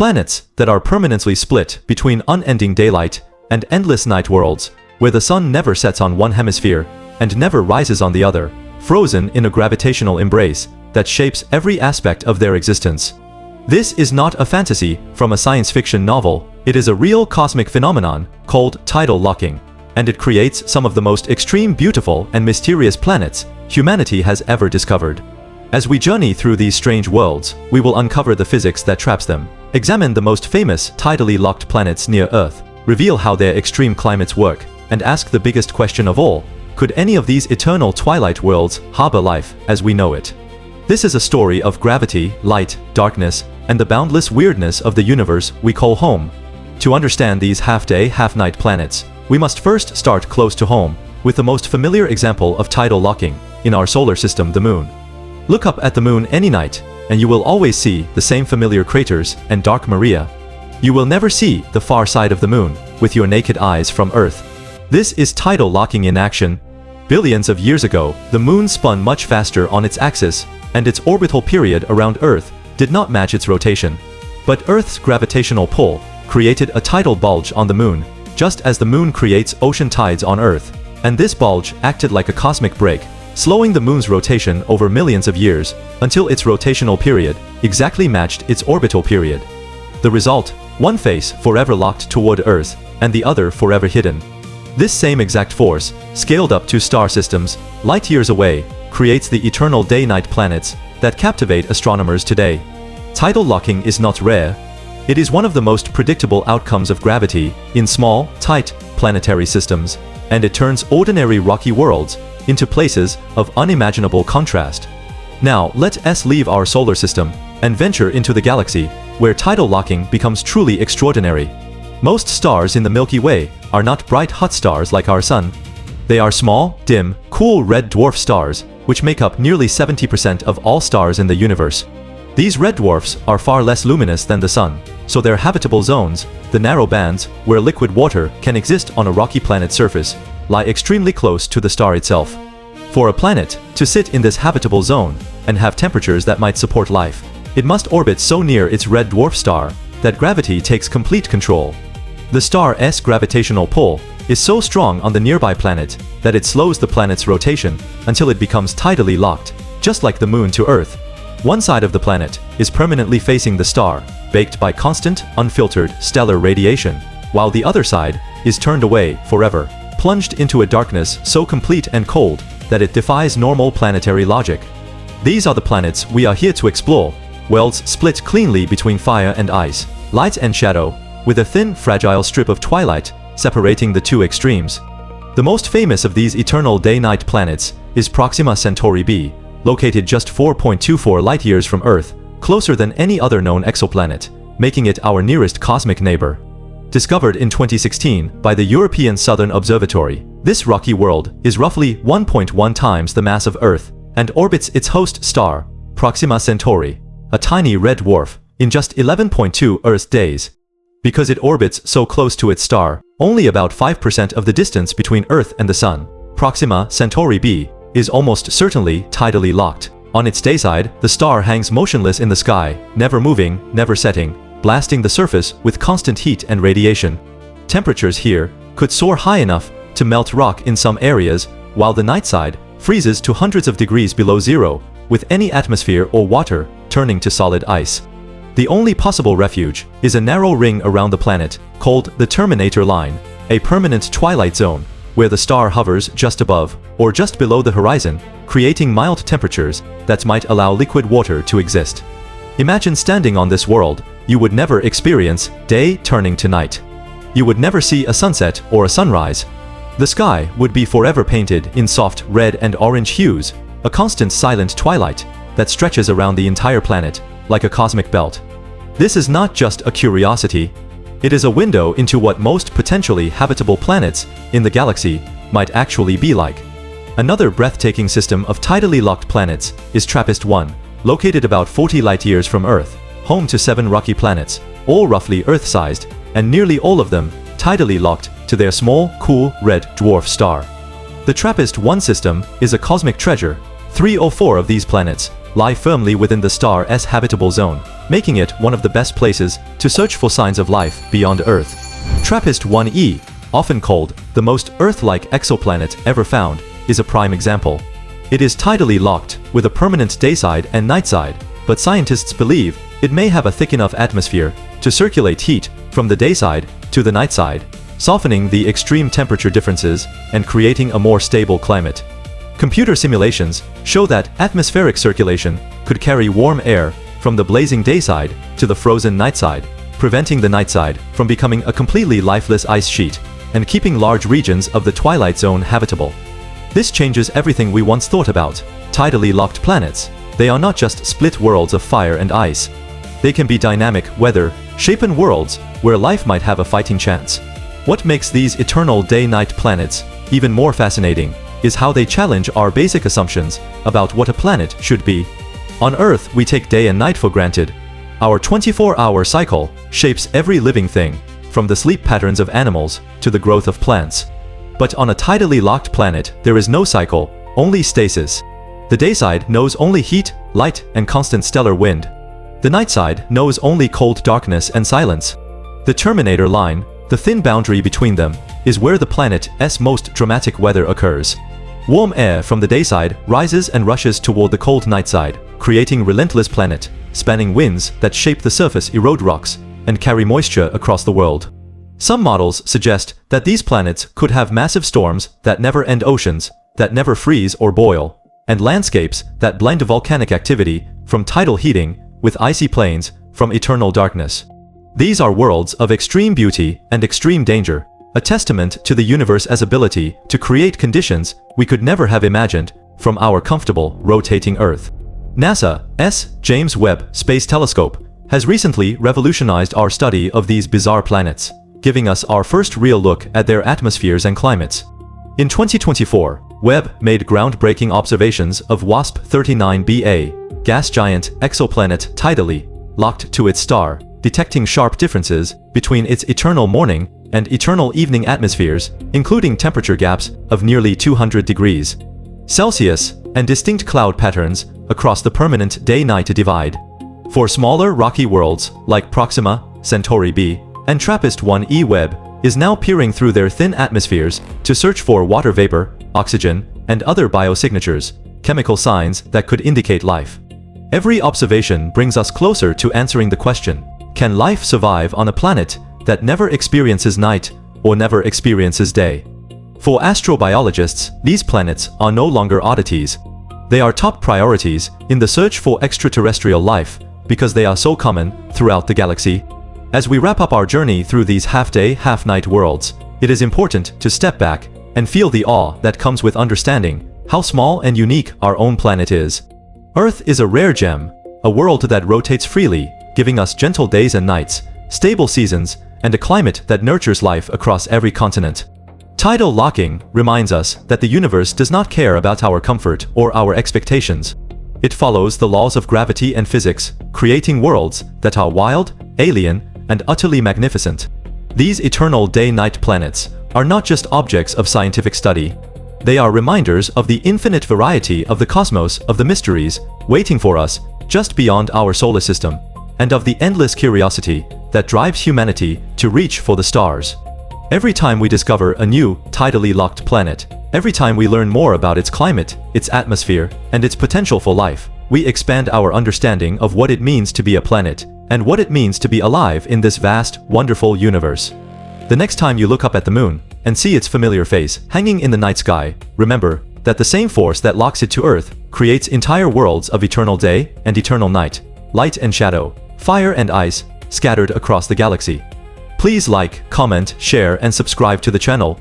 Planets that are permanently split between unending daylight and endless night worlds, where the sun never sets on one hemisphere and never rises on the other, frozen in a gravitational embrace that shapes every aspect of their existence. This is not a fantasy from a science fiction novel, it is a real cosmic phenomenon called tidal locking, and it creates some of the most extreme, beautiful, and mysterious planets humanity has ever discovered. As we journey through these strange worlds, we will uncover the physics that traps them, examine the most famous tidally locked planets near Earth, reveal how their extreme climates work, and ask the biggest question of all: could any of these eternal twilight worlds harbor life as we know it? This is a story of gravity, light, darkness, and the boundless weirdness of the universe we call home. To understand these half-day, half-night planets, we must first start close to home, with the most familiar example of tidal locking in our solar system, the Moon. Look up at the Moon any night, and you will always see the same familiar craters and dark maria. You will never see the far side of the Moon with your naked eyes from Earth. This is tidal locking in action. Billions of years ago, the Moon spun much faster on its axis, and its orbital period around Earth did not match its rotation. But Earth's gravitational pull created a tidal bulge on the Moon, just as the Moon creates ocean tides on Earth, and this bulge acted like a cosmic brake, slowing the Moon's rotation over millions of years until its rotational period exactly matched its orbital period. The result: one face forever locked toward Earth, and the other forever hidden. This same exact force, scaled up to star systems light years away, creates the eternal day-night planets that captivate astronomers today. Tidal locking is not rare. It is one of the most predictable outcomes of gravity in small, tight, planetary systems, and it turns ordinary rocky worlds into places of unimaginable contrast. Now, let us leave our solar system and venture into the galaxy, where tidal locking becomes truly extraordinary. Most stars in the Milky Way are not bright hot stars like our Sun. They are small, dim, cool red dwarf stars, which make up nearly 70% of all stars in the universe. These red dwarfs are far less luminous than the Sun, so their habitable zones, the narrow bands where liquid water can exist on a rocky planet surface, lie extremely close to the star itself. For a planet to sit in this habitable zone and have temperatures that might support life, it must orbit so near its red dwarf star that gravity takes complete control. The star's gravitational pull is so strong on the nearby planet that it slows the planet's rotation until it becomes tidally locked, just like the Moon to Earth. One side of the planet is permanently facing the star, baked by constant, unfiltered stellar radiation, while the other side is turned away forever, plunged into a darkness so complete and cold that it defies normal planetary logic. These are the planets we are here to explore, worlds split cleanly between fire and ice, light and shadow, with a thin, fragile strip of twilight separating the two extremes. The most famous of these eternal day-night planets is Proxima Centauri b, located just 4.24 light-years from Earth, closer than any other known exoplanet, making it our nearest cosmic neighbor. Discovered in 2016 by the European Southern Observatory, this rocky world is roughly 1.1 times the mass of Earth and orbits its host star, Proxima Centauri, a tiny red dwarf, in just 11.2 Earth days. Because it orbits so close to its star, only about 5% of the distance between Earth and the Sun, Proxima Centauri b is almost certainly tidally locked. On its dayside, the star hangs motionless in the sky, never moving, never setting, blasting the surface with constant heat and radiation. Temperatures here could soar high enough to melt rock in some areas, while the night side freezes to hundreds of degrees below zero, with any atmosphere or water turning to solid ice. The only possible refuge is a narrow ring around the planet, called the Terminator Line, a permanent twilight zone, where the star hovers just above or just below the horizon, creating mild temperatures that might allow liquid water to exist. Imagine standing on this world. You would never experience day turning to night. You would never see a sunset or a sunrise. The sky would be forever painted in soft red and orange hues, a constant silent twilight that stretches around the entire planet like a cosmic belt. This is not just a curiosity. It is a window into what most potentially habitable planets in the galaxy might actually be like. Another breathtaking system of tidally locked planets is TRAPPIST-1, located about 40 light-years from Earth, home to 7 rocky planets, all roughly Earth-sized, and nearly all of them tidally locked to their small, cool, red dwarf star. The TRAPPIST-1 system is a cosmic treasure. 3 or 4 of these planets lie firmly within the star's habitable zone, making it one of the best places to search for signs of life beyond Earth. TRAPPIST-1e, often called the most Earth-like exoplanet ever found, is a prime example. It is tidally locked, with a permanent dayside and nightside, but scientists believe it may have a thick enough atmosphere to circulate heat from the dayside to the nightside, softening the extreme temperature differences and creating a more stable climate. Computer simulations show that atmospheric circulation could carry warm air from the blazing dayside to the frozen nightside, preventing the nightside from becoming a completely lifeless ice sheet and keeping large regions of the twilight zone habitable. This changes everything we once thought about tidally locked planets. They are not just split worlds of fire and ice. They can be dynamic, weather-shapen worlds where life might have a fighting chance. What makes these eternal day-night planets even more fascinating is how they challenge our basic assumptions about what a planet should be. On Earth, we take day and night for granted. Our 24-hour cycle shapes every living thing, from the sleep patterns of animals to the growth of plants. But on a tidally locked planet, there is no cycle, only stasis. The dayside knows only heat, light, and constant stellar wind. The nightside knows only cold darkness and silence. The terminator line, the thin boundary between them, is where the planet's most dramatic weather occurs. Warm air from the dayside rises and rushes toward the cold nightside, creating relentless planet, spanning winds that shape the surface, erode rocks, and carry moisture across the world. Some models suggest that these planets could have massive storms that never end, oceans that never freeze or boil, and landscapes that blend volcanic activity from tidal heating with icy plains from eternal darkness. These are worlds of extreme beauty and extreme danger, a testament to the universe's ability to create conditions we could never have imagined from our comfortable, rotating Earth. NASA's James Webb Space Telescope has recently revolutionized our study of these bizarre planets, giving us our first real look at their atmospheres and climates. In 2024, Webb made groundbreaking observations of WASP-39b, gas giant exoplanet tidally locked to its star, detecting sharp differences between its eternal morning and eternal evening atmospheres, including temperature gaps of nearly 200 degrees Celsius and distinct cloud patterns across the permanent day-night divide. For smaller rocky worlds like Proxima Centauri b and TRAPPIST-1e, Webb is now peering through their thin atmospheres to search for water vapor, oxygen, and other biosignatures, chemical signs that could indicate life. Every observation brings us closer to answering the question, can life survive on a planet that never experiences night or never experiences day? For astrobiologists, these planets are no longer oddities. They are top priorities in the search for extraterrestrial life because they are so common throughout the galaxy. As we wrap up our journey through these half-day, half-night worlds, it is important to step back and feel the awe that comes with understanding how small and unique our own planet is. Earth is a rare gem, a world that rotates freely, giving us gentle days and nights, stable seasons, and a climate that nurtures life across every continent. Tidal locking reminds us that the universe does not care about our comfort or our expectations. It follows the laws of gravity and physics, creating worlds that are wild, alien, and utterly magnificent. These eternal day-night planets are not just objects of scientific study. They are reminders of the infinite variety of the cosmos, of the mysteries waiting for us just beyond our solar system, and of the endless curiosity that drives humanity to reach for the stars. Every time we discover a new, tidally locked planet, every time we learn more about its climate, its atmosphere, and its potential for life, we expand our understanding of what it means to be a planet and what it means to be alive in this vast, wonderful universe. The next time you look up at the moon and see its familiar face hanging in the night sky, remember that the same force that locks it to Earth creates entire worlds of eternal day and eternal night, light and shadow, fire and ice, scattered across the galaxy. Please like, comment, share, and subscribe to the channel